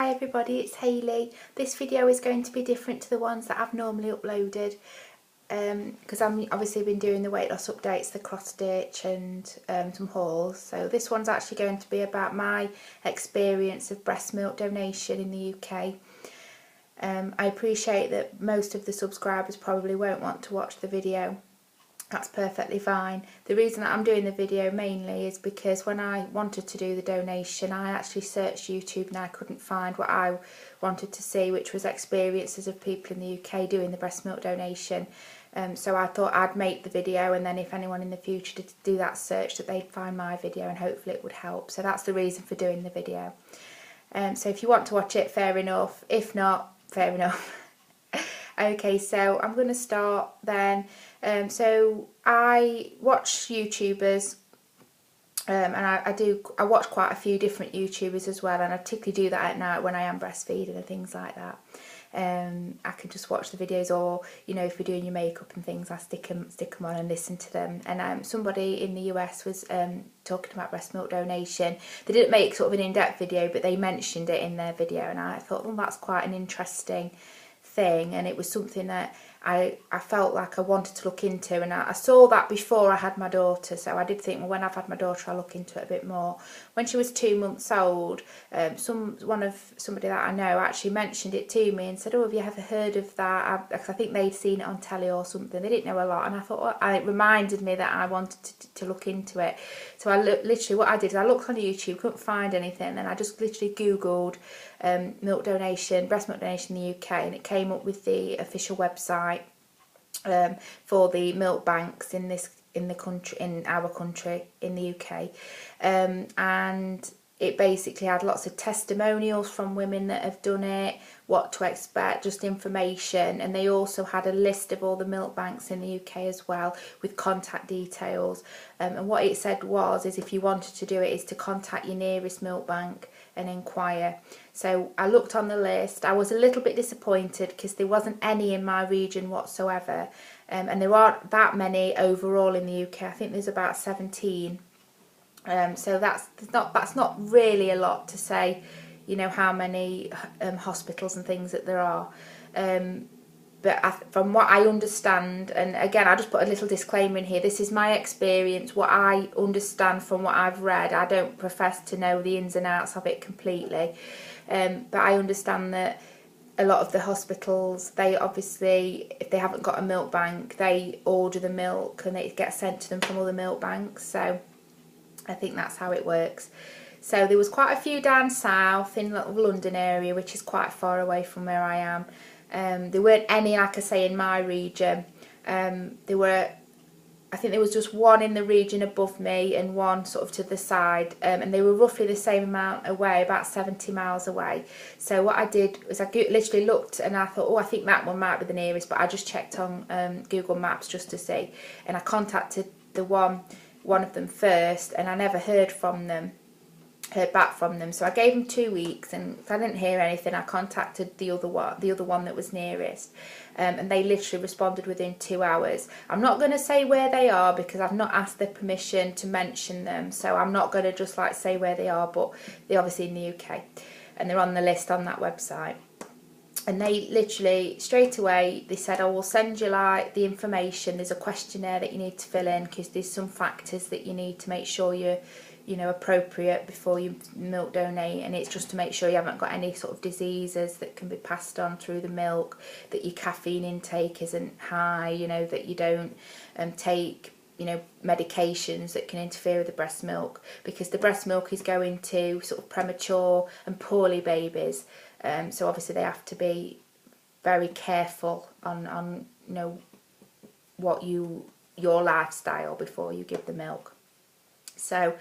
Hi everybody, it's Hayley. This video is going to be different to the ones that I've normally uploaded because I'm obviously been doing the weight loss updates, the cross stitch and some hauls. So this one's actually going to be about my experience of breast milk donation in the UK. I appreciate that most of the subscribers probably won't want to watch the video. That's perfectly fine. The reason that I'm doing the video mainly is because when I wanted to do the donation, I actually searched YouTube and I couldn't find what I wanted to see, which was experiences of people in the UK doing the breast milk donation. So I thought I'd make the video, and then if anyone in the future did do that search, that they'd find my video and hopefully it would help. So that's the reason for doing the video. So if you want to watch it, fair enough. If not, fair enough. Okay, so I'm going to start then. So I watch YouTubers, and I watch quite a few different YouTubers as well, and I particularly do that at night when I am breastfeeding and things like that. I can just watch the videos, or if you're doing your makeup and things, I stick them on and listen to them. And somebody in the US was talking about breast milk donation. They didn't make sort of an in-depth video, but they mentioned it in their video, and I thought, well, that's quite an interesting thing, and it was something that I felt like I wanted to look into, and I saw that before I had my daughter, so I did think, well, when I've had my daughter I'll look into it a bit more. When she was 2 months old, somebody that I know actually mentioned it to me and said, oh, have you ever heard of that? Because I think they'd seen it on telly or something. They didn't know a lot, and I thought, well, it reminded me that I wanted to look into it. So literally what I did is I looked on YouTube, couldn't find anything, and I just literally googled milk donation, breast milk donation in the UK, and it came up with the official website for the milk banks in our country in the UK, and it basically had lots of testimonials from women that have done it, what to expect, just information, and they also had a list of all the milk banks in the UK as well with contact details. And what it said is if you wanted to do it, is to contact your nearest milk bank and inquire. So I looked on the list. I was a little bit disappointed because there wasn't any in my region whatsoever, and there aren't that many overall in the UK. I think there's about 17. So that's not really a lot to say, how many hospitals and things that there are. But from what I understand, and again, I just put a little disclaimer in here, this is my experience, what I understand from what I've read. I don't profess to know the ins and outs of it completely, but I understand that a lot of the hospitals, they obviously, if they haven't got a milk bank, they order the milk and it gets sent to them from other milk banks. So I think that's how it works. So there was quite a few down south in the London area, which is quite far away from where I am. There weren't any, like I say, in my region. I think there was just one in the region above me and one sort of to the side, and they were roughly the same amount away, about 70 miles away. So what I did was I literally looked and I thought, oh, I think that one might be the nearest, but I just checked on Google Maps just to see, and I contacted the one of them first, and I never heard back from them. So I gave them 2 weeks, and if I didn't hear anything, I contacted the other one that was nearest, and they literally responded within 2 hours. I'm not going to say where they are because I've not asked their permission to mention them, so I'm not going to just like say where they are, but they're obviously in the UK and they're on the list on that website. And they literally straight away, they said, oh, we'll send you like the information. There's a questionnaire that you need to fill in because there's some factors that you need to make sure you're appropriate before you milk donate, and it's just to make sure you haven't got any sort of diseases that can be passed on through the milk, that your caffeine intake isn't high, that you don't take medications that can interfere with the breast milk, because the breast milk is going to sort of premature and poorly babies, so obviously they have to be very careful on what your lifestyle before you give the milk. So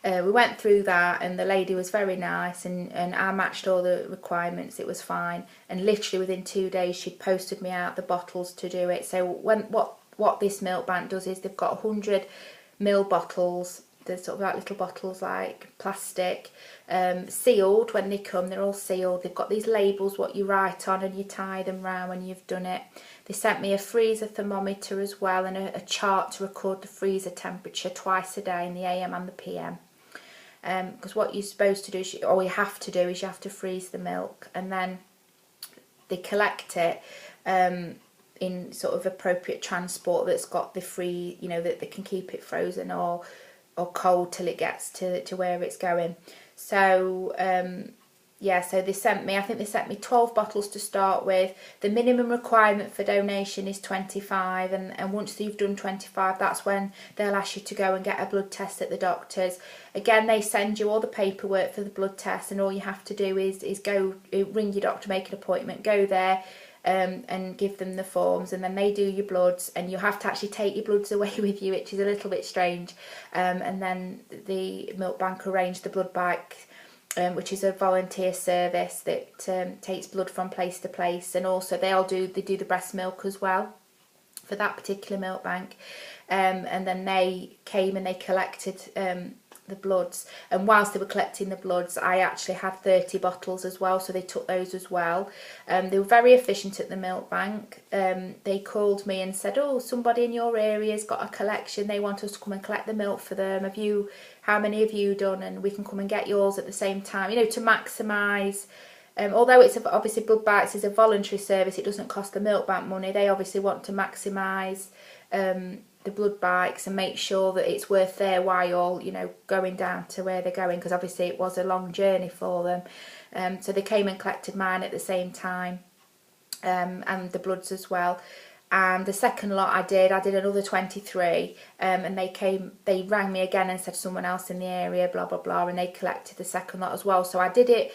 we went through that, and the lady was very nice, and I matched all the requirements. It was fine, and literally within 2 days she'd posted me out the bottles to do it. So what this milk bank does is they've got 100 ml bottles. They're sort of like little bottles, like plastic, sealed when they come. They're all sealed. They've got these labels what you write on, and you tie them round when you've done it. They sent me a freezer thermometer as well, and a chart to record the freezer temperature twice a day, in the AM and the PM. because what you're supposed to do, or you have to do, is you have to freeze the milk, and then they collect it in sort of appropriate transport that's got the free, you know, that they can keep it frozen or cold till it gets to where it's going. So yeah, so they sent me, I think they sent me 12 bottles to start with. The minimum requirement for donation is 25, and once you've done 25, that's when they'll ask you to go and get a blood test at the doctor's. Again, they send you all the paperwork for the blood test, and all you have to do is go ring your doctor, make an appointment, go there, and give them the forms, and then they do your bloods, and you have to actually take your bloods away with you, which is a little bit strange. And then the milk bank arrange the blood bike, which is a volunteer service that takes blood from place to place, and also they do the breast milk as well for that particular milk bank. And then they came and they collected the bloods, and whilst they were collecting the bloods, I actually had 30 bottles as well, so they took those as well. They were very efficient at the milk bank. They called me and said, oh, somebody in your area's got a collection, they want us to come and collect the milk for them, how many have you done, and we can come and get yours at the same time, you know, to maximise. Although it's obviously Blood Bites is a voluntary service, it doesn't cost the milk bank money, they obviously want to maximise the blood bikes and make sure that it's worth their while, you know, going down to where they're going, because obviously it was a long journey for them. So they came and collected mine at the same time, and the bloods as well. And the second lot I did another 23, and they rang me again and said someone else in the area, blah blah blah, and they collected the second lot as well. So I did it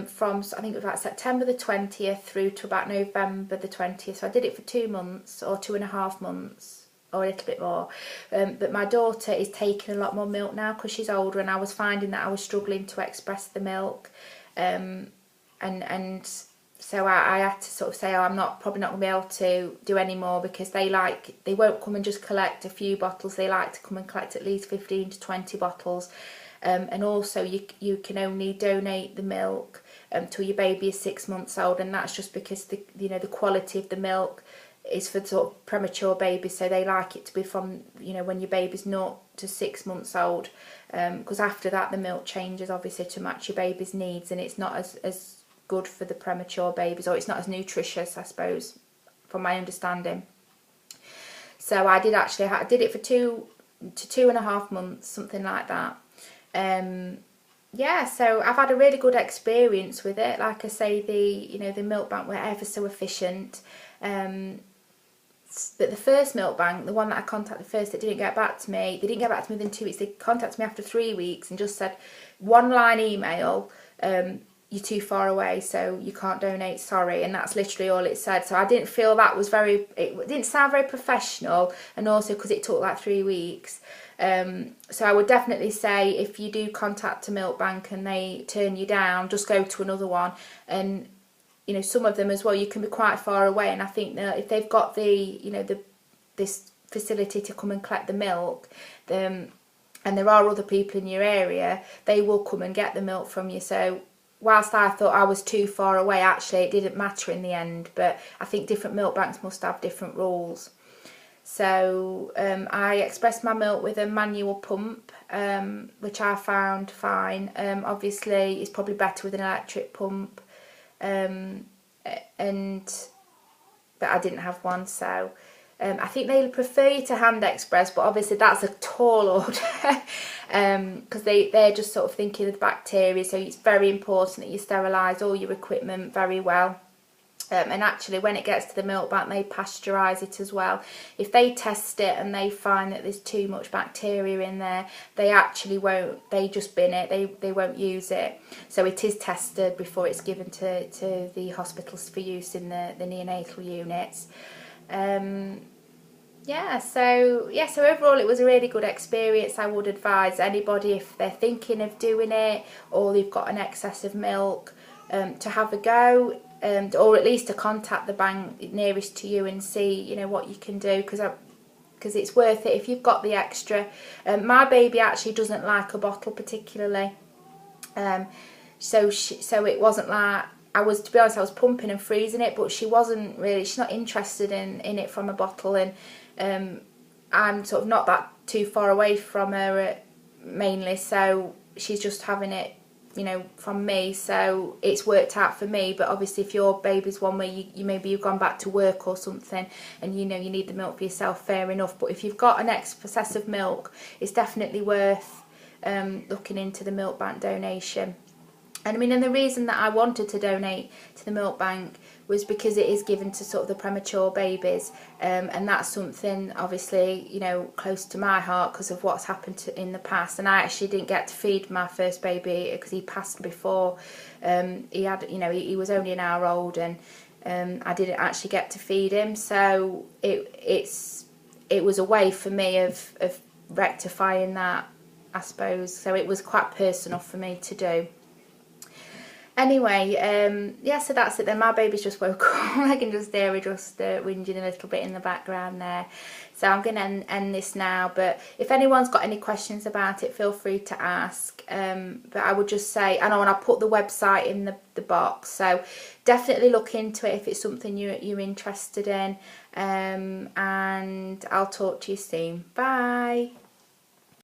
from, I think it was like September the 20th through to about November the 20th. So I did it for 2 months or 2.5 months, or a little bit more. But my daughter is taking a lot more milk now because she's older, and I was finding that I was struggling to express the milk, and so I had to sort of say, oh, I'm probably not going to be able to do any more, because they won't come and just collect a few bottles, they like to come and collect at least 15 to 20 bottles. And also you can only donate the milk till your baby is 6 months old, and that's just because the quality of the milk is for sort of premature babies, so they like it to be from, you know, when your baby's 0 to 6 months old, because after that the milk changes obviously to match your baby's needs, and it's not as good for the premature babies, or it's not as nutritious, I suppose, from my understanding. So I did it for 2 to 2.5 months, something like that. Yeah, so I've had a really good experience with it. Like I say, the milk bank were ever so efficient. But the first milk bank, the one that I contacted first, that didn't get back to me, they didn't get back to me within 2 weeks. They contacted me after 3 weeks and just said, one line email, you're too far away, so you can't donate, sorry. And that's literally all it said. So I didn't feel that was it didn't sound very professional, and also because it took like 3 weeks. So I would definitely say, if you do contact a milk bank and they turn you down, just go to another one. And you know, some of them as well, you can be quite far away, and I think that if they've got this facility to come and collect the milk, and there are other people in your area, they will come and get the milk from you. So whilst I thought I was too far away, actually it didn't matter in the end. But I think different milk banks must have different rules. So I expressed my milk with a manual pump, which I found fine. Obviously it's probably better with an electric pump, but I didn't have one, so I think they prefer you to hand express, but obviously that's a tall order, because they're just sort of thinking of the bacteria, so it's very important that you sterilise all your equipment very well. And actually when it gets to the milk bank, they pasteurise it as well. If they test it and they find that there's too much bacteria in there, they actually won't, they just bin it, they won't use it. So it is tested before it's given to the hospitals for use in the neonatal units. So overall it was a really good experience. I would advise anybody, if they're thinking of doing it or they've got an excess of milk, to have a go. Or at least to contact the bank nearest to you and see, you know, what you can do, because it's worth it if you've got the extra. My baby actually doesn't like a bottle particularly, so it wasn't like to be honest, I was pumping and freezing it, but she's not interested in it from a bottle, and I'm sort of not that too far away from her mainly, so she's just having it, you know, from me, so it's worked out for me. But obviously if your baby's one where you maybe you've gone back to work or something and you know you need the milk for yourself, fair enough. But if you've got an excess of milk, it's definitely worth looking into the milk bank donation. And I mean, and the reason that I wanted to donate to the milk bank was because it is given to sort of the premature babies, and that's something obviously, you know, close to my heart because of what's happened in the past. And I actually didn't get to feed my first baby because he passed before he had, you know, he was only an hour old, and I didn't actually get to feed him. So it was a way for me of rectifying that, I suppose. So it was quite personal for me to do. Anyway, yeah, so that's it then. My baby's just woke up. I can just hear her just whinging a little bit in the background there. So I'm going to end this now. But if anyone's got any questions about it, feel free to ask. But I would just say, I know, and I'll put the website in the box. So definitely look into it if it's something you're interested in. And I'll talk to you soon. Bye.